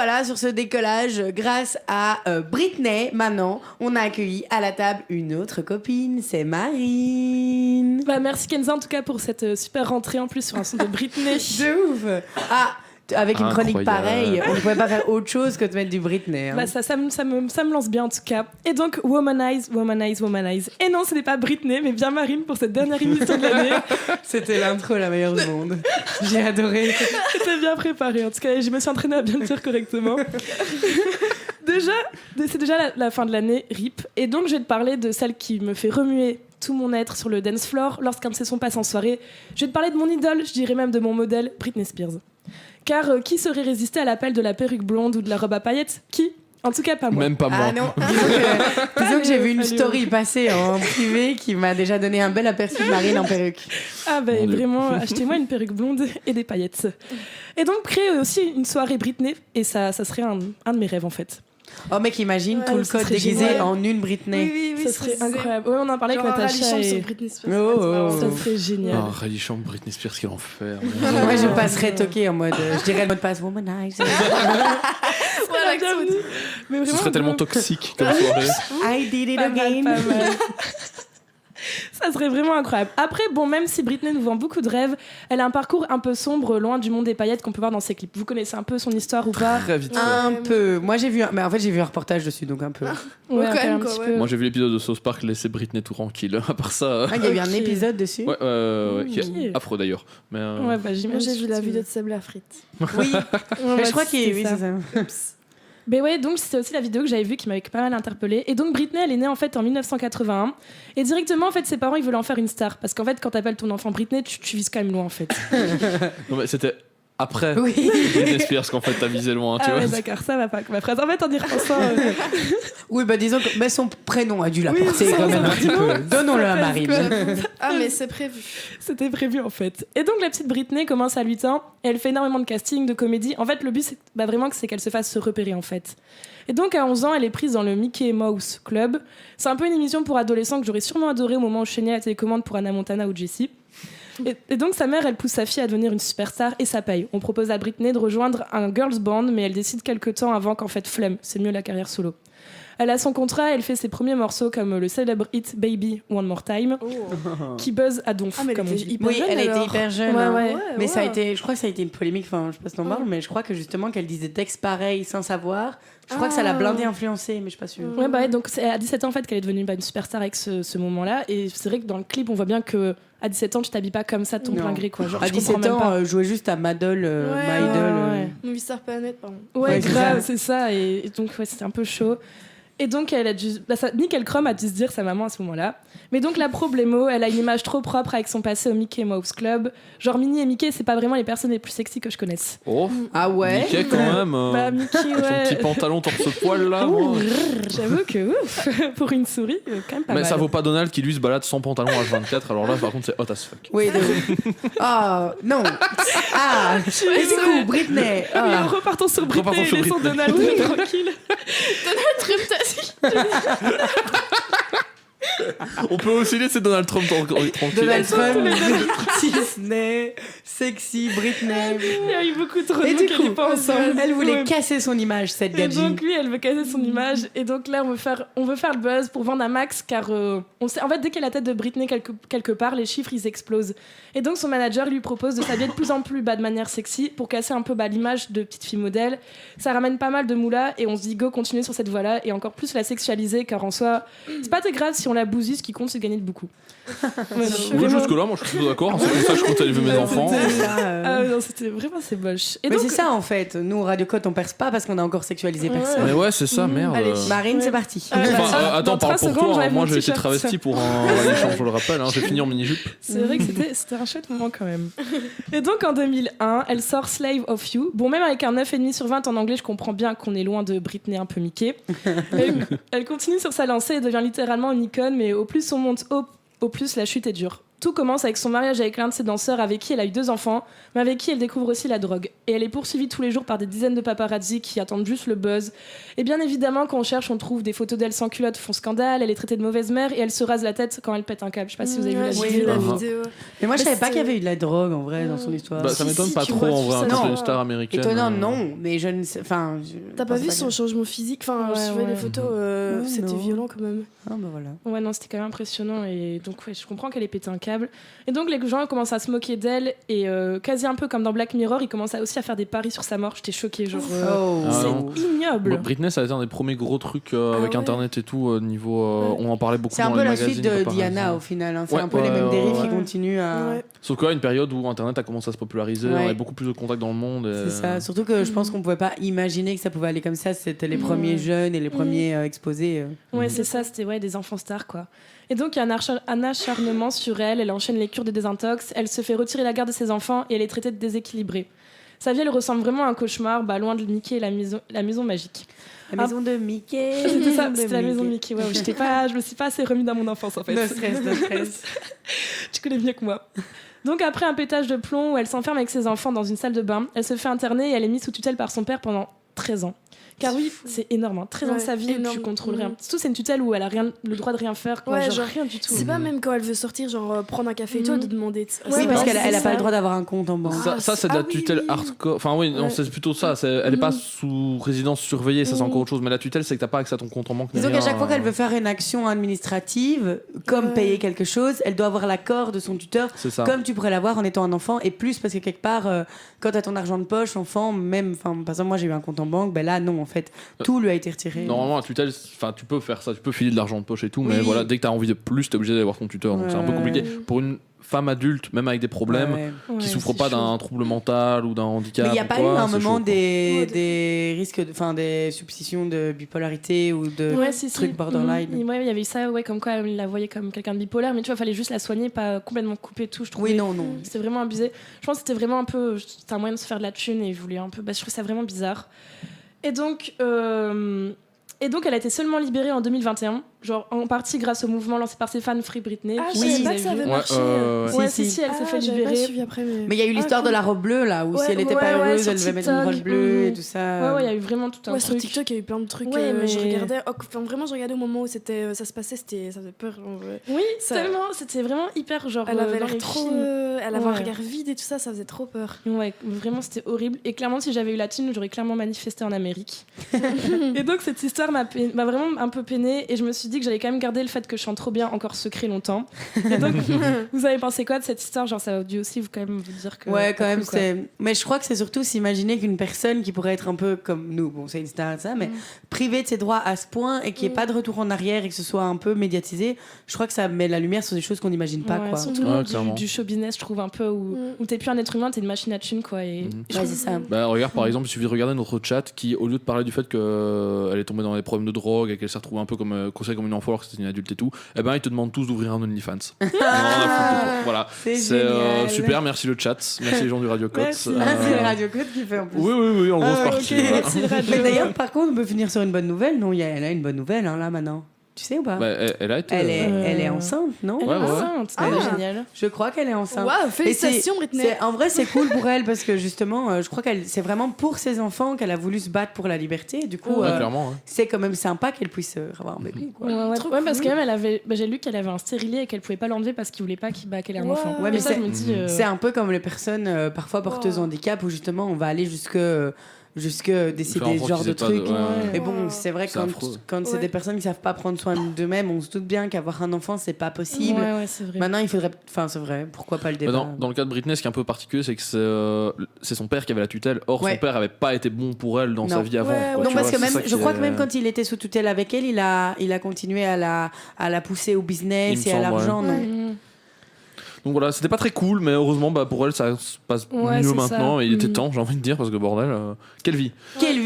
voilà, sur ce décollage, grâce à Britney, maintenant, on a accueilli à la table une autre copine, c'est Marine. Bah, merci Kenza en tout cas pour cette super rentrée en plus sur un son de Britney. De ouf. Avec une chronique pareille, on ne pouvait pas faire autre chose que de mettre du Britney. Hein. Bah ça me lance bien en tout cas. Et donc, Womanize. Et non, ce n'est pas Britney, mais bien Marine pour cette dernière émission de l'année. C'était l'intro la meilleure du monde. J'ai adoré. C'était bien préparé. En tout cas, je me suis entraînée à bien le dire correctement. C'est déjà la fin de l'année, RIP. Et donc, je vais te parler de celle qui me fait remuer tout mon être sur le dance floor lorsqu'un de ses sons passe en soirée. Je vais te parler de mon idole, je dirais même de mon modèle, Britney Spears. Car qui saurait résister à l'appel de la perruque blonde ou de la robe à paillettes ? Qui ? En tout cas, pas moi. Même pas moi. Ah non, disons que j'ai vu une story passer en privé qui m'a déjà donné un bel aperçu de Marine en perruque. Ah ben vraiment, achetez-moi une perruque blonde et des paillettes. Et donc, créer aussi une soirée Britney, et ça serait un de mes rêves en fait. Oh mec, imagine tout le code déguisé en une Britney. Oui, ça serait incroyable. Ouais, on en parlait avec Natacha. Sur Britney Spears. Ça serait génial. Oh, rallye champ Britney Spears, quel enfer. Moi, je passerais toqué en mode, je dirais le mot de passe Womanize. Voilà, bienvenue. Mais vraiment, Ce serait tellement toxique comme soirée. I did it pas mal, again. pas mal. Ça serait vraiment incroyable. Après, bon, même si Britney nous vend beaucoup de rêves, elle a un parcours un peu sombre, loin du monde des paillettes qu'on peut voir dans ses clips. Vous connaissez un peu son histoire ou pas ? Très vite. Un peu. Moi, j'ai vu un reportage dessus, donc un peu. Ouais, quand même, un petit quoi, peu. Moi j'ai vu l'épisode de South Park, laisser Britney tout tranquille. À part ça. Il y a eu un épisode dessus. Ouais, qui Ok. est affreux d'ailleurs. Mais Ouais, bah, Moi, j'imagine. j'ai vu la vidéo de Seb Lafrite. Oui. Ouais, Je crois qu'il c'est oui, ça. c'est ça. Mais ouais, donc c'est aussi la vidéo que j'avais vue qui m'avait pas mal interpellée. Et donc Britney, elle est née en fait en 1981. Et directement, en fait, ses parents, ils voulaient en faire une star. Parce qu'en fait, quand t'appelles ton enfant Britney, tu vises quand même loin, en fait. non, mais c'était après Oui. Britney Spears qu'en fait t'as visé loin, tu Ah vois. ouais, d'accord, ça va pas. Ma phrase, en fait, en y repensant... Oui, bah disons que son prénom a dû la Oui, porter ça, quand même un petit peu. Donnons-le à ça Marine. pèse, quoi. Ah, mais c'est prévu. C'était prévu, en fait. Et donc, la petite Britney commence à 8 ans. Et elle fait énormément de casting, de comédie. En fait, le but, c'est vraiment c'est qu'elle se fasse se repérer, en fait. Et donc, à 11 ans, elle est prise dans le Mickey Mouse Club. C'est un peu une émission pour adolescents que j'aurais sûrement adoré au moment où je chaînais la télécommande pour Hannah Montana ou Jessie. Et donc, sa mère, elle pousse sa fille à devenir une superstar et ça paye. On propose à Britney de rejoindre un girls band, mais elle décide quelques temps avant qu'en fait, flemme, c'est mieux la carrière solo. Elle a son contrat, elle fait ses premiers morceaux comme le célèbre hit Baby One More Time, qui buzz à donf, Ah, mais comme on elle était dit. hyper Oui, jeune, elle a été alors. hyper jeune. Ouais, hein. ouais. Mais ça a été, je crois que ça a été une polémique, enfin, je sais pas si t'en parles, mais je crois que justement qu'elle disait des textes pareils sans savoir. Je crois que ça l'a blindée influencée, mais je suis pas sûre. Ouais, bah ouais, donc c'est à 17 ans en fait qu'elle est devenue une superstar avec ce moment-là. Et c'est vrai que dans le clip, on voit bien que à 17 ans, tu t'habilles pas comme ça de ton Non. plein gré, quoi. Genre, À je comprends 17 même pas. ans, jouer juste à Madol, My Ouais, Idol. ouais. Movie Star Planet, pardon. Ouais, Ouais, c'est grave, ça. c'est ça. Et donc, ouais, c'était un peu chaud. Et donc, elle a dû. Nickel Chrome a dû se dire sa maman à ce moment-là. Mais donc, la problémo, elle a une image trop propre avec son passé au Mickey Mouse Club. Genre, Minnie et Mickey, c'est pas vraiment les personnes les plus sexy que je connaisse. Oh, Ah ouais. Mickey quand même. Bah, Mickey, Son ouais. petit pantalon torse-poil là. Ouh, moi. j'avoue que ouf, pour une souris, quand même pas Mais mal. ça vaut pas Donald qui lui se balade sans pantalon H24. Alors là, par contre, c'est hot as fuck. Oui, ah, non. Ah, et du coup, Britney. Ah, mais Ah. repartons sur Britney Repartons et sur laissons Britney. Donald tranquille. Trump, t'as dit. On peut aussi laisser Donald Trump tranquille. Donald Trump, Disney, sexy, Britney. Il y a eu beaucoup trop de Et mots du qu'elle coup, est pas ensemble. elle voulait Ouais. casser son image, cette Et gadji. donc lui, elle veut casser son image. Et donc là, on veut faire le buzz pour vendre un max, car on sait, en fait, dès qu'il y a la tête de Britney quelque part, les chiffres ils explosent. Et donc son manager lui propose de s'habiller de plus en plus de manière sexy pour casser un peu l'image de petite fille modèle. Ça ramène pas mal de moula et on se dit go, continuer sur cette voie-là et encore plus la sexualiser, car en soi, c'est pas très grave si on la bousille, ce qui compte c'est de gagner de beaucoup. Ouais, non, Oui, jusque-là, moi je suis plutôt d'accord. C'est pour ça que je compte aller élever mes enfants. C'est ça, Ah non, c'était vraiment c'est moche. Et Mais donc, c'est ça en fait, nous au Radio Côte on perce pas parce qu'on a encore sexualisé personne. Mais ouais, c'est ça, merde. Allez. Marine, Ouais. c'est parti. Ah, Enfin, bah, attends, dans parle 3 pour secondes, toi. j'enlève Moi mon j'ai été t-shirt. travesti pour un échange, je le rappelle. J'ai fini en mini-jupe. C'est vrai que c'était un chouette moment quand même. Et donc en 2001, elle sort Slave of You. Bon, même avec un 9,5 sur 20 en anglais, je comprends bien qu'on est loin de Britney un peu Mickey. Elle continue sur sa lancée et devient littéralement une icône, mais au plus on monte haut, au plus la chute est dure. Tout commence avec son mariage avec l'un de ses danseurs avec qui elle a eu 2 enfants, mais avec qui elle découvre aussi la drogue. Et elle est poursuivie tous les jours par des dizaines de paparazzi qui attendent juste le buzz. Et bien évidemment, quand on cherche, on trouve des photos d'elle sans culotte font scandale, elle est traitée de mauvaise mère et elle se rase la tête quand elle pète un câble. Je sais pas si vous avez vu la j'ai vidéo. vu la vidéo. vidéo. Mais moi, je Mais savais pas qu'il y c'était- avait eu de la drogue en vrai dans son histoire. Bah, ça Si, m'étonne si, pas tu trop vois, en tu vrai, sais, quand c'est non. une star américaine. Étonnant, non, mais je ne sais. Enfin, T'as pas pense vu son que- changement physique? Enfin, Ouais, je vois ouais. les photos, Non, c'était non. violent quand même. Ah, bah voilà. Ouais, non, c'était quand même impressionnant. Et donc, ouais, je comprends qu'elle ait pété un câble. Et donc, les gens commencent à se moquer d'elle. Et quasi un peu comme dans Black Mirror, ils commencent aussi à faire des paris sur sa mort. J'étais choquée. Genre, Oh. Ah, non. c'est ignoble. Britney, ça a été un des premiers gros trucs avec ouais. Internet et tout, niveau. On en parlait beaucoup C'est un dans peu les la magazines. suite de paparazzi. Diana au final. Hein. C'est Ouais, un peu les ouais, mêmes ouais, dérives ouais. qui continuent à. Ouais. Sauf qu'à une période où Internet a commencé à se populariser, Ouais. on avait beaucoup plus de contacts dans le monde. et- C'est ça. Surtout que je pense qu'on pouvait pas imaginer que ça pouvait aller comme ça. C'était les premiers jeunes et les premiers exposés. Ouais, c'est ça, c'était des enfants stars, quoi. Et donc, il y a un acharnement sur elle, elle enchaîne les cures de désintox, elle se fait retirer la garde de ses enfants et elle est traitée de déséquilibrée. Sa vie, elle ressemble vraiment à un cauchemar, loin de Mickey et la maison magique. La maison de Mickey. C'était ça, c'était la maison de Mickey. Ouais, je me suis pas assez remis dans mon enfance, en fait. No stress, no stress. Tu connais mieux que moi. Donc, après un pétage de plomb où elle s'enferme avec ses enfants dans une salle de bain, elle se fait interner et elle est mise sous tutelle par son père pendant 13 ans. Car oui, c'est énorme, hein. 13 ans de sa vie où énorme. tu contrôles rien. Surtout, c'est une tutelle où elle a le droit de rien faire, quoi. Ouais, genre genre, rien du tout. C'est pas même quand elle veut sortir, genre prendre un café et tout, de demander. Oui, parce ouais, qu'elle c'est elle a ça. pas le droit d'avoir un compte en banque. Ça, c'est de la Ah oui, tutelle oui. hardcore. Enfin, oui, non, Ouais. c'est plutôt ça. Elle est pas sous résidence surveillée, ça c'est encore autre chose. Mais la tutelle, c'est que t'as pas accès à ton compte en banque. ni Disons qu'à rien, chaque fois qu'elle veut faire une action administrative, comme Ouais. payer quelque chose, elle doit avoir l'accord de son tuteur, C'est ça. comme tu pourrais l'avoir en étant un enfant, et plus parce que quelque part, quand tu as ton argent de poche, enfant, même, par exemple, moi j'ai eu un compte en banque, ben là non, en fait, tout lui a été retiré. Normalement, la tutelle, enfin, tu peux faire ça, tu peux filer de l'argent de poche et tout, mais Oui. voilà, dès que t'as envie de plus, t'es obligé d'aller voir ton tuteur. Donc c'est un peu Ouais. compliqué. Pour une femme adulte, même avec des problèmes, Ouais. qui Ouais, souffre c'est pas chaud. d'un trouble mental ou d'un handicap. Mais il n'y a ou pas quoi, eu à un c'est moment chaud, quoi. des risques, enfin des substitutions de bipolarité ou de Ouais, si, si. trucs borderline. Ouais, il y avait eu ça, ouais, comme quoi elle la voyait comme quelqu'un de bipolaire, mais tu vois, fallait juste la soigner, pas complètement couper tout, je trouvais. Oui, non, non. C'était vraiment abusé. Je pense que c'était vraiment un peu. C'était un moyen de se faire de la thune et il voulait un peu. Bah, je trouve ça vraiment bizarre. Et donc, elle a été seulement libérée en 2021, genre en partie grâce au mouvement lancé par ses fans Free Britney. Ah, je Oui, savais vous pas avez que ça vu. avait Ouais, marché. Ouais, Si, si, elle s'est fait j'avais pas libérer. suivi après, Mais il y a eu l'histoire cool. de la robe bleue là, où Ouais, si elle n'était ouais, pas ouais, heureuse, sur elle devait mettre une robe TikTok. bleue et Mhm. tout ça. Ouais, il y a eu vraiment tout un Ouais, sur truc. TikTok, il y a eu plein de trucs. Ouais, mais- Je regardais. Enfin, vraiment, je regardais au moment où ça se passait, ça faisait peur. En vrai. Oui, Ça- tellement, c'était vraiment hyper genre. Elle avait dans l'air les trop. films. Elle avait un Ouais. regard vide et tout ça, ça faisait trop peur. Ouais, vraiment, c'était horrible. Et clairement, si j'avais eu la thune, j'aurais clairement manifesté en Amérique. Et donc, cette histoire m'a vraiment un peu peinée. Et je me suis dit que j'allais quand même garder le fait que je chante trop bien encore secret longtemps. Et donc, vous avez pensé quoi de cette histoire? Genre, ça a dû aussi quand même vous dire que. Ouais, quand pas même, cool, quoi. c'est. Mais je crois que c'est surtout s'imaginer qu'une personne qui pourrait être un peu comme nous, bon, c'est une star, ça, mais privée de ses droits à ce point et qu'il n'y ait pas de retour en arrière et que ce soit un peu médiatisé, je crois que ça met la lumière sur des choses qu'on n'imagine pas, Ouais, quoi. surtout le Ouais, monde clairement. du show business, je trouve un peu où t'es plus un être humain, t'es une machine à thune, quoi. Et, Mhm. et je Ouais, trouve- c'est ça. Bah, regarde par exemple, il suffit de regarder notre chat qui, au lieu de parler du fait qu'elle est tombée dans des problèmes de drogue et qu'elle s'est retrouvée un peu comme considérée comme une enfant alors que c'était une adulte et tout, eh ben ils te demandent tous d'ouvrir un OnlyFans. On en a foutu de toi. Voilà, C'est c'est génial. super, merci le chat, merci les gens du Radio Cote. Merci. Ah, c'est le Radio Code qui fait en plus. Oui, oui, oui, en grosse Ah, partie. ok. ouais. Merci le radio. Mais d'ailleurs, par contre, on peut finir sur une bonne nouvelle. Non, elle a une bonne nouvelle, hein, là, maintenant. Tu sais ou pas? Bah, elle a été. Elle est enceinte, non? Elle Ouais, est ouais. enceinte, Ah. génial. Je crois qu'elle est enceinte. Waouh, Et félicitations, Britney. En vrai, c'est cool pour elle parce que justement, je crois qu'elle c'est vraiment pour ses enfants qu'elle a voulu se battre pour la liberté. Du coup, Ouais, clairement. Ouais. c'est quand même sympa qu'elle puisse avoir un bébé. Quoi. Ouais, Trop parce cool. que même j'ai lu qu'elle avait un stérilet et qu'elle pouvait pas l'enlever parce qu'il voulait pas qu'elle ait un Ouais. enfant. Ouais, Et mais ça, c'est- je me dis. C'est un peu comme les personnes parfois porteuses de Wow. handicap où justement on va aller jusque décider Faire en ce sorte genre qu'ils de aient pas trucs. ouais. Mais bon, Wow. c'est vrai que C'est affreux. quand c'est Ouais. des personnes qui savent pas prendre soin d'eux-mêmes, on se doute bien qu'avoir un enfant c'est pas possible. Ouais, c'est vrai. Maintenant, il faudrait, enfin c'est vrai, pourquoi pas le Mais débat. dans le cas de Britney, ce qui est un peu particulier, c'est que c'est son père qui avait la tutelle. Or, Ouais. son père avait pas été bon pour elle dans Non. sa vie avant. Ouais, quoi, ouais. Non, tu parce vois, que c'est même, ça qui je crois est- que même quand il était sous tutelle avec elle, il a continué à la pousser au business Il me et à semble, l'argent, non? Mhm. Donc voilà, c'était pas très cool, mais heureusement pour elle, ça se passe Ouais, mieux c'est maintenant. ça. Et il était Mhm. temps, j'ai envie de dire, parce que bordel, quelle vie. Quelle vie!